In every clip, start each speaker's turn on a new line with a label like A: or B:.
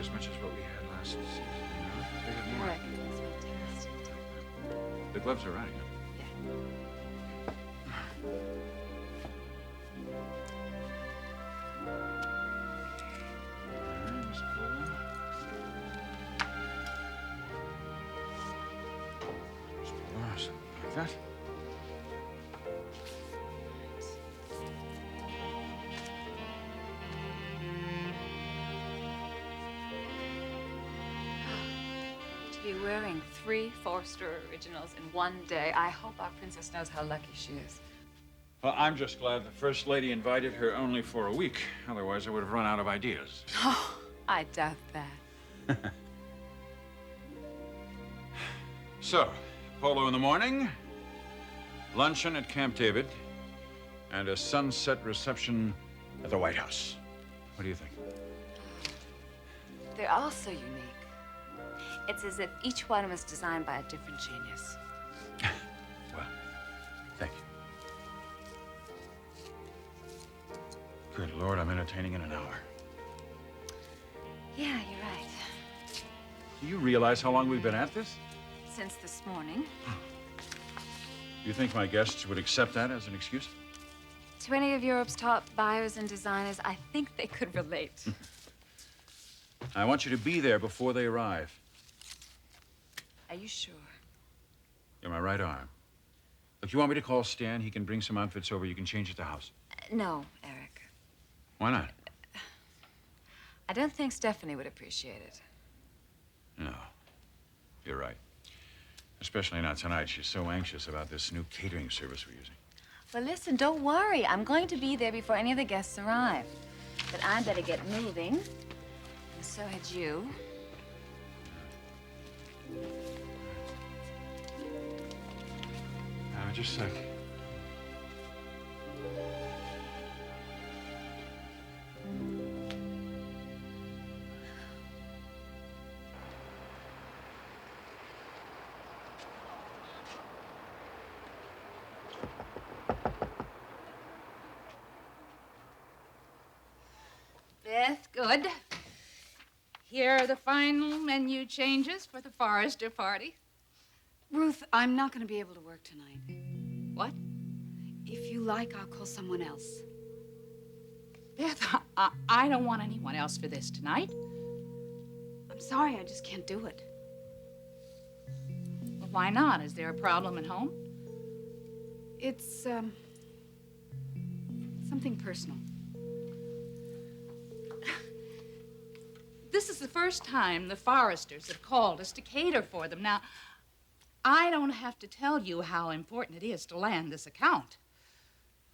A: as much as what we had last season. I figured more.
B: Eric, it was fantastic.
A: The gloves are right.
B: Yeah.
A: All right, Miss Paula. Miss Paula, something like that.
B: To be wearing 3 Forster originals in one day. I hope our princess knows how lucky she is.
A: Well, I'm just glad the First Lady invited her only for a week. Otherwise, I would have run out of ideas.
B: Oh, I doubt that.
A: So, polo in the morning, luncheon at Camp David, and a sunset reception at the White House. What do you think?
B: They're all so unique. It's as if each one was designed by a different genius.
A: Well, thank you. Good Lord, I'm entertaining in an hour.
B: Yeah, you're right.
A: Do you realize how long we've been at this?
B: Since this morning.
A: You think my guests would accept that as an excuse?
B: To any of Europe's top buyers and designers, I think they could relate.
A: I want you to be there before they arrive.
B: Are you sure?
A: You're my right arm. Look, you want me to call Stan? He can bring some outfits over. You can change at the house.
B: No, Eric.
A: Why not?
B: I don't think Stephanie would appreciate it.
A: No. You're right. Especially not tonight. She's so anxious about this new catering service we're using.
B: Well, listen, don't worry. I'm going to be there before any of the guests arrive. But I'd better get moving. And so had you.
A: Just a sec.
C: Beth, good. Here are the final menu changes for the Forrester party.
D: Ruth, I'm not going to be able to work tonight.
C: What?
D: If you like, I'll call someone else.
C: Beth, I don't want anyone else for this tonight.
D: I'm sorry, I just can't do it.
C: Well, why not? Is there a problem at home?
D: It's, something personal.
C: This is the first time the Forresters have called us to cater for them. Now, I don't have to tell you how important it is to land this account.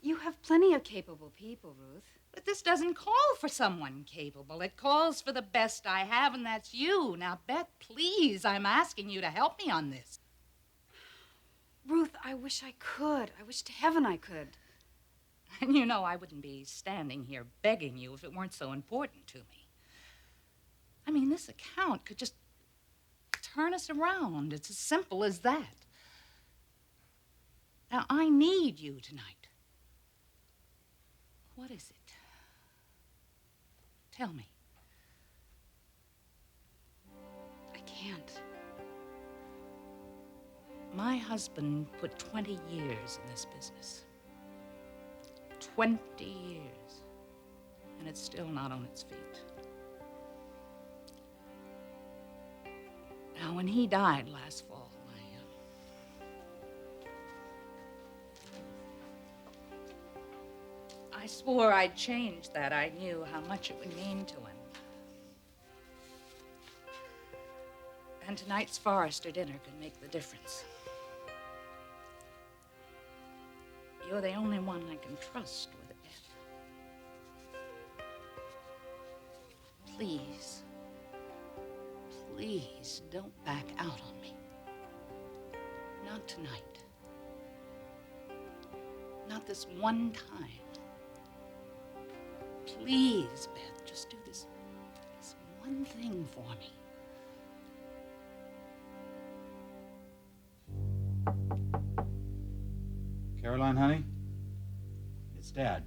D: You have plenty of capable people, Ruth.
C: But this doesn't call for someone capable. It calls for the best I have, and that's you. Now, Beth, please, I'm asking you to help me on this.
D: Ruth, I wish I could. I wish to heaven I could.
C: And you know I wouldn't be standing here begging you if it weren't so important to me. I mean, this account could just turn us around. It's as simple as that. Now, I need you tonight. What is it? Tell me.
D: I can't.
C: My husband put 20 years in this business. 20 years. And it's still not on its feet. Now, when he died last fall, I swore I'd change that. I knew how much it would mean to him. And tonight's Forrester dinner could make the difference. You're the only one I can trust with it, Beth. Please, please don't back out on me. Not tonight. Not this one time. Please, Beth, just do this one thing for me.
E: Caroline, honey? It's Dad.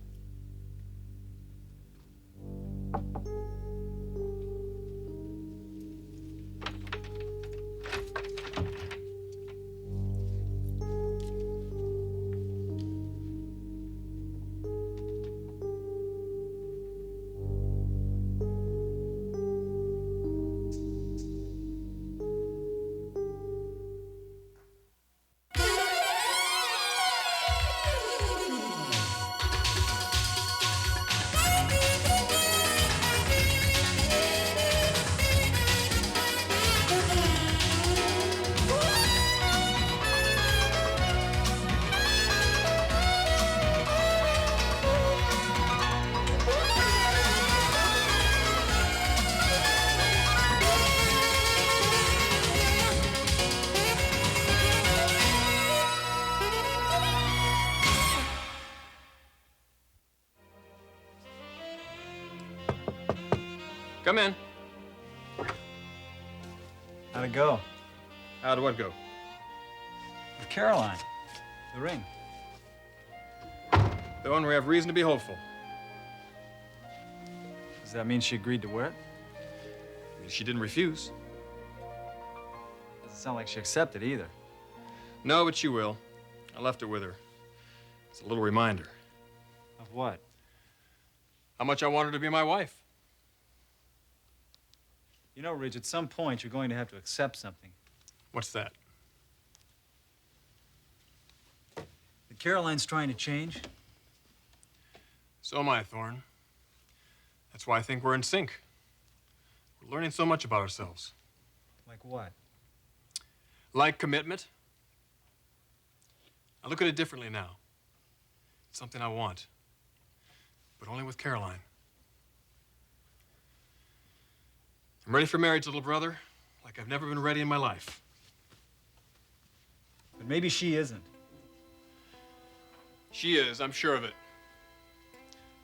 F: Come in.
E: How'd it go?
F: How'd what go?
E: With Caroline. The ring.
F: The one we have reason to be hopeful.
E: Does that mean she agreed to wear it?
F: I mean, she didn't refuse.
E: Doesn't sound like she accepted either.
F: No, but she will. I left it with her. It's a little reminder.
E: Of what?
F: How much I want her to be my wife.
E: You know, Ridge, at some point you're going to have to accept something.
F: What's that?
E: That Caroline's trying to change.
F: So am I, Thorne. That's why I think we're in sync. We're learning so much about ourselves.
E: Like what?
F: Like commitment. I look at it differently now. It's something I want, but only with Caroline. I'm ready for marriage, little brother, like I've never been ready in my life.
E: But maybe she isn't.
F: She is, I'm sure of it.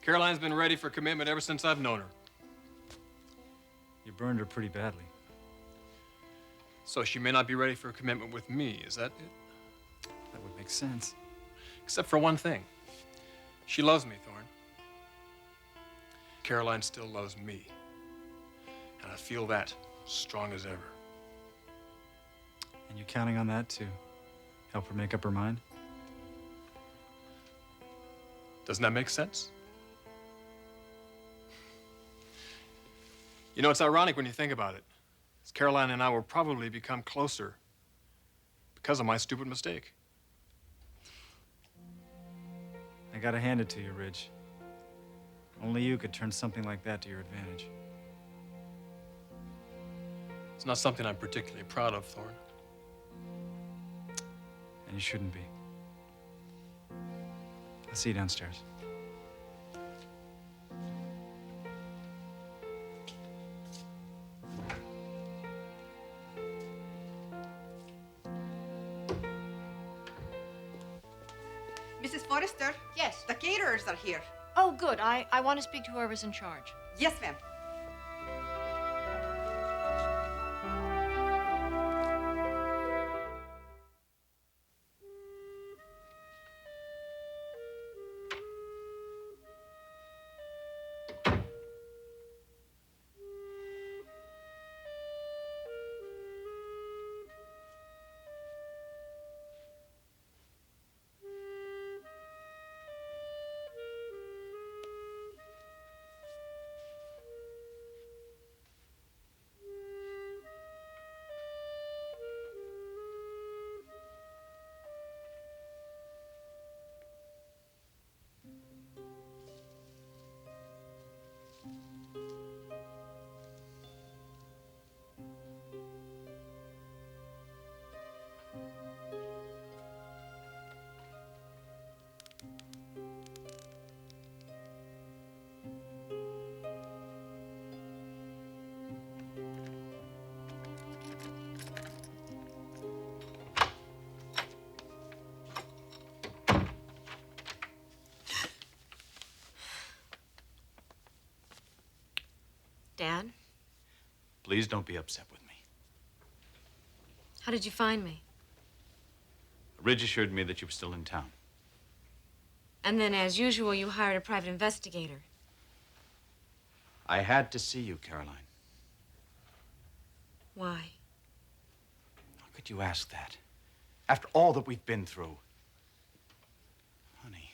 F: Caroline's been ready for commitment ever since I've known her.
E: You burned her pretty badly.
F: So she may not be ready for a commitment with me, is that it?
E: That would make sense.
F: Except for one thing. She loves me, Thorne. Caroline still loves me. And I feel that strong as ever.
E: And you're counting on that to help her make up her mind?
F: Doesn't that make sense? You know, it's ironic when you think about it. Caroline and I will probably become closer because of my stupid mistake.
E: I gotta hand it to you, Ridge. Only you could turn something like that to your advantage.
F: It's not something I'm particularly proud of, Thorne.
E: And you shouldn't be. I'll see you downstairs.
G: Mrs. Forrester?
H: Yes.
G: The caterers are here.
H: Oh, good. I want to speak to whoever's in charge.
G: Yes, ma'am.
H: Dad,
A: Please don't be upset with me.
H: how did you find me?
A: Ridge assured me that you were still in town.
H: And then, as usual, you hired a private investigator.
A: I had to see you, Caroline.
H: Why?
A: How could you ask that? After all that we've been through. Honey,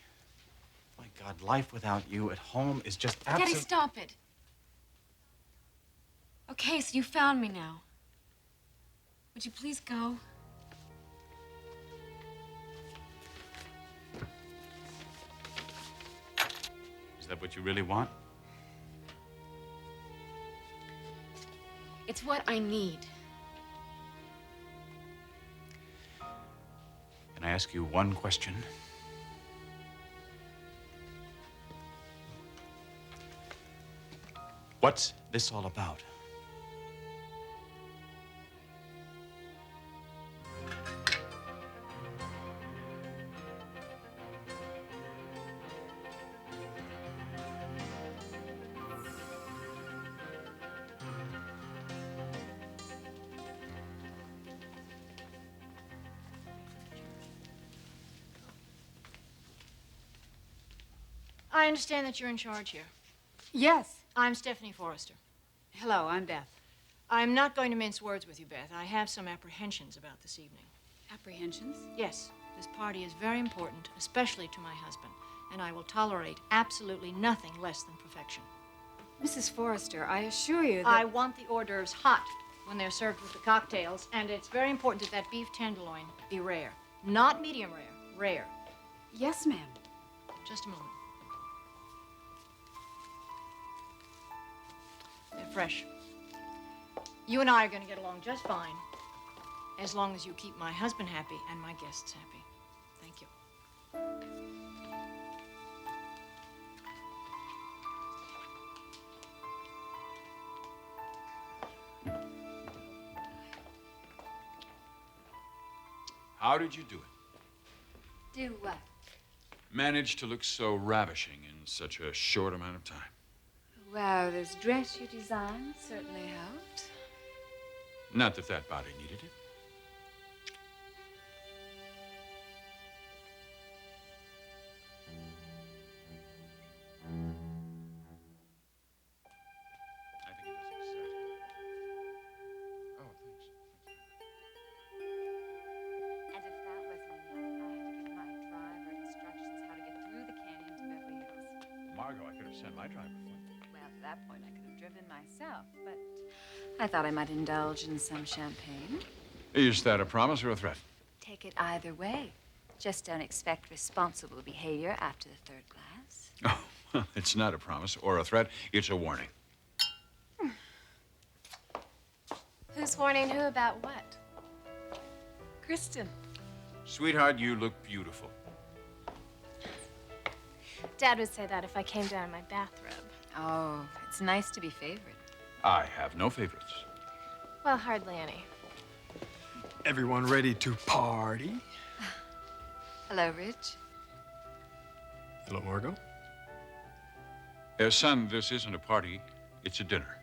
A: my God, life without you at home is just
H: Daddy, stop it. Okay, so you found me now. Would you please go?
A: Is that what you really want?
H: It's what I need.
A: Can I ask you one question? What's this all about?
I: I understand that you're in charge here.
D: Yes.
I: I'm Stephanie Forrester.
D: Hello, I'm Beth.
I: I'm not going to mince words with you, Beth. I have some apprehensions about this evening.
D: Apprehensions?
I: Yes, this party is very important, especially to my husband, and I will tolerate absolutely nothing less than perfection.
D: Mrs. Forrester, I assure you that...
I: I want the hors d'oeuvres hot when they're served with the cocktails, and it's very important that that beef tenderloin be rare. Not medium rare, rare.
D: Yes, ma'am.
I: Just a moment. They're fresh. You and I are going to get along just fine, as long as you keep my husband happy and my guests happy. Thank you.
A: How did you do it?
B: Do what?
A: Manage to look so ravishing in such a short amount of time.
B: Well, this dress you designed certainly helped.
A: Not that that body needed it. I think it does exactly. Oh, thanks.
B: And if that wasn't enough, I had to give my driver instructions how to get through the canyon to Beverly Hills.
A: Margo, I could have sent my driver for you.
B: Well, at that point, I could have driven myself, but I thought I might indulge in some champagne.
A: Is that a promise or a threat?
B: Take it either way. Just don't expect responsible behavior after the third glass.
A: Oh, well, it's not a promise or a threat. It's a warning.
H: Who's warning who about what?
B: Kristen.
A: Sweetheart, you look beautiful.
H: Dad would say that if I came down in my bathrobe.
B: Oh, it's nice to be favored.
A: I have no favorites.
H: Well, hardly any.
F: Everyone ready to party?
B: Hello, Rich.
F: Hello, Margo.
A: Son, this isn't a party. It's a dinner.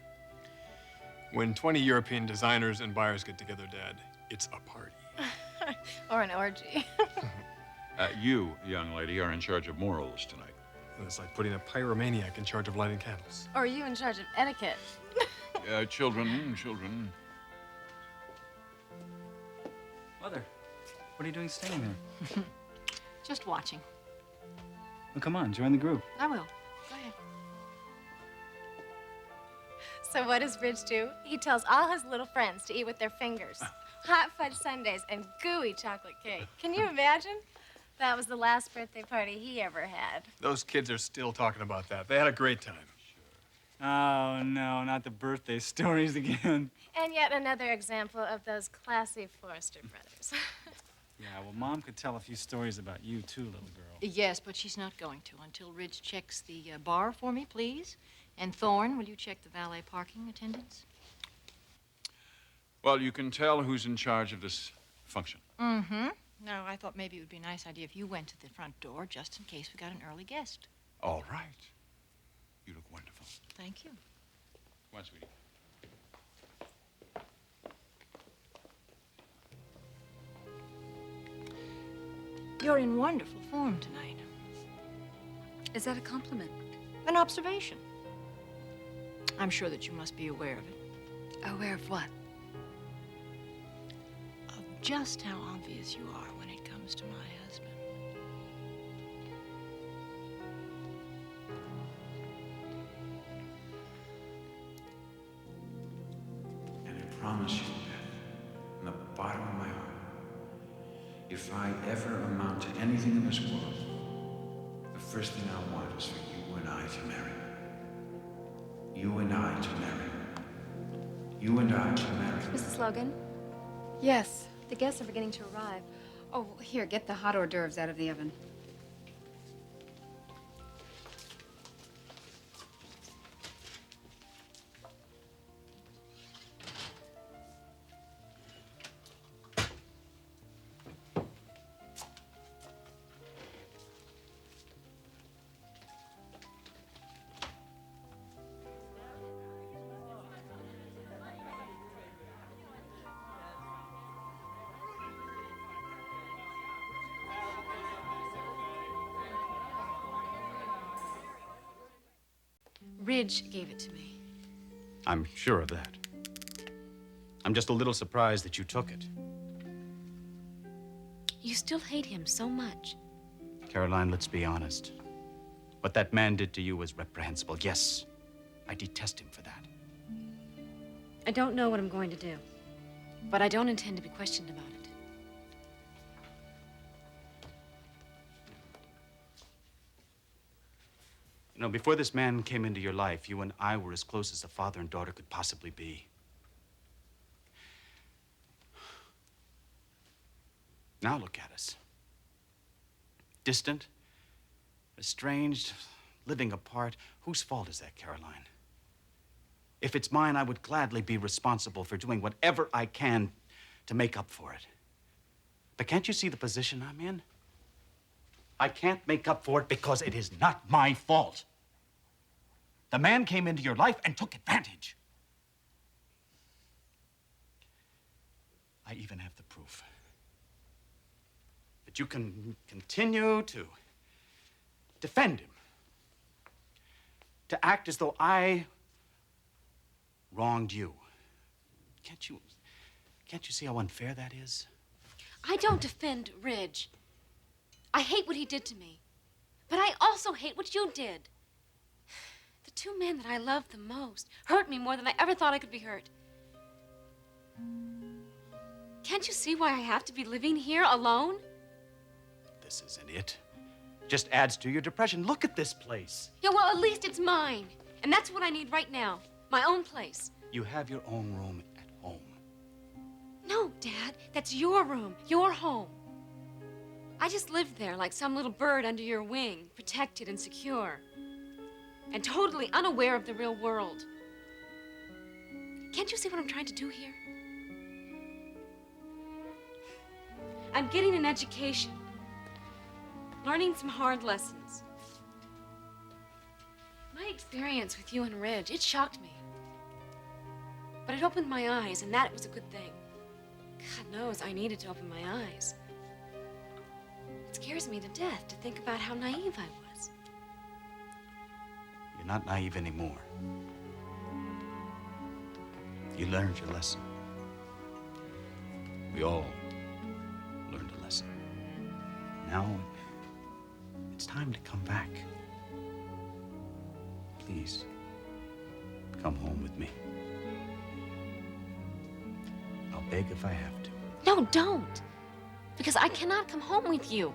F: When 20 European designers and buyers get together, Dad, it's a party.
H: Or an orgy.
A: You, young lady, are in charge of morals tonight.
F: It's like putting a pyromaniac in charge of lighting candles.
H: Or are you in charge of etiquette?
A: Children.
E: Mother, what are you doing staying there?
I: Just watching.
E: Well, come on, join the group.
I: I will. Go ahead.
H: So what does Ridge do? He tells all his little friends to eat with their fingers. Hot fudge sundaes and gooey chocolate cake. Can you imagine? That was the last birthday party he ever had.
F: Those kids are still talking about that. They had a great time.
E: Oh, no, not the birthday stories again.
H: And yet another example of those classy Forrester brothers.
E: Yeah, well, Mom could tell a few stories about you, too, little girl.
I: Yes, but she's not going to until Ridge checks the bar for me, please. And Thorne, will you check the valet parking attendants?
A: Well, you can tell who's in charge of this function.
I: Mm-hmm. No, I thought maybe it would be a nice idea if you went to the front door just in case we got an early guest.
A: All right. You look wonderful.
I: Thank you.
A: Come on, sweetie.
I: You're in wonderful form tonight.
B: Is that a compliment?
I: An observation. I'm sure that you must be aware of it.
B: Aware of what?
I: Of just how obvious you are when it comes to my husband.
J: And I promise you, Beth, from the bottom of my heart, if I ever amount to anything in this world, the first thing I want is for you and I to marry. You and I to marry. You and I to marry.
H: Mrs. Logan,
D: Yes.
H: the guests are beginning to arrive.
D: Oh, here, get the hot hors d'oeuvres out of the oven. Ridge gave it to me.
K: I'm sure of that. I'm just a little surprised that you took it.
D: You still hate him so much.
K: Caroline, let's be honest. What that man did to you was reprehensible. Yes, I detest him for that.
D: I don't know what I'm going to do, but I don't intend to be questioned about it.
K: You know, before this man came into your life, you and I were as close as a father and daughter could possibly be. Now look at us. Distant, estranged, living apart. Whose fault is that, Caroline? If it's mine, I would gladly be responsible for doing whatever I can to make up for it. But can't you see the position I'm in? I can't make up for it because it is not my fault. The man came into your life and took advantage. I even have the proof that you can continue to defend him, to act as though I wronged you. Can't you see how unfair that is?
D: I don't defend Ridge. I hate what he did to me. But I also hate what you did. The two men that I loved the most hurt me more than I ever thought I could be hurt. Can't you see why I have to be living here alone?
K: This isn't it. Just adds to your depression. Look at this place.
D: Yeah, well, at least it's mine. And that's what I need right now. My own place.
K: You have your own room at home.
D: No, Dad. That's your room. Your home. I just lived there like some little bird under your wing, protected and secure. And totally unaware of the real world. Can't you see what I'm trying to do here? I'm getting an education. Learning some hard lessons. My experience with you and Ridge, it shocked me. But it opened my eyes, and that was a good thing. God knows I needed to open my eyes. It scares me to death to think about how naive I was.
K: You're not naive anymore. You learned your lesson. We all learned a lesson. Now, it's time to come back. Please, come home with me. I'll beg if I have to.
D: No, don't. Because I cannot come home with you.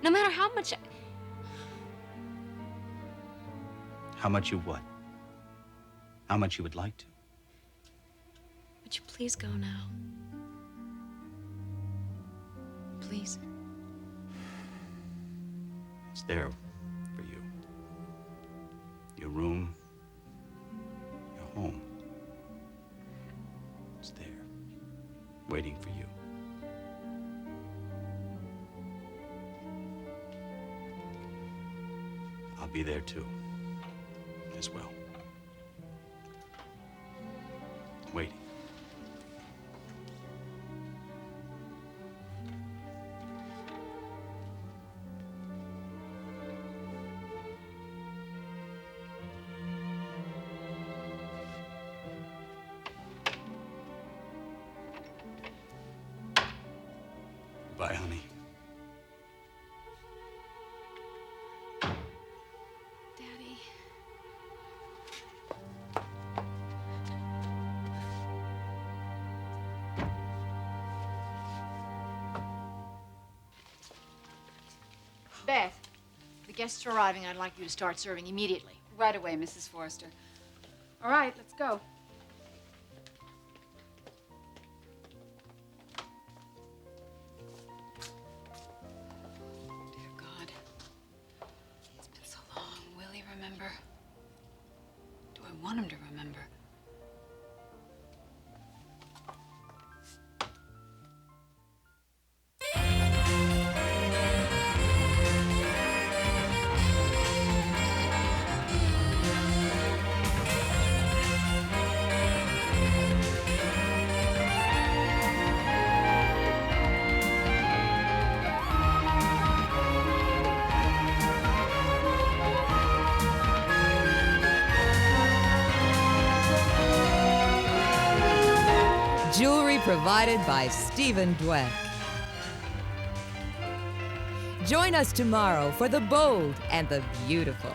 D: No matter how much
K: How much you what? How much you would like to?
D: Would you please go now? Please.
K: It's there for you. Your room, your home. It's there, waiting for you. I'll be there too, as well. Waiting. Bye, honey.
D: Daddy.
I: Beth, the guests are arriving. I'd like you to start serving immediately.
B: Right away, Mrs. Forrester.
D: All right, let's go.
B: Dear God. It's been so long. Will he remember? Do I want him to remember?
L: provided by Stephen Dweck. Join us tomorrow for the bold and the beautiful.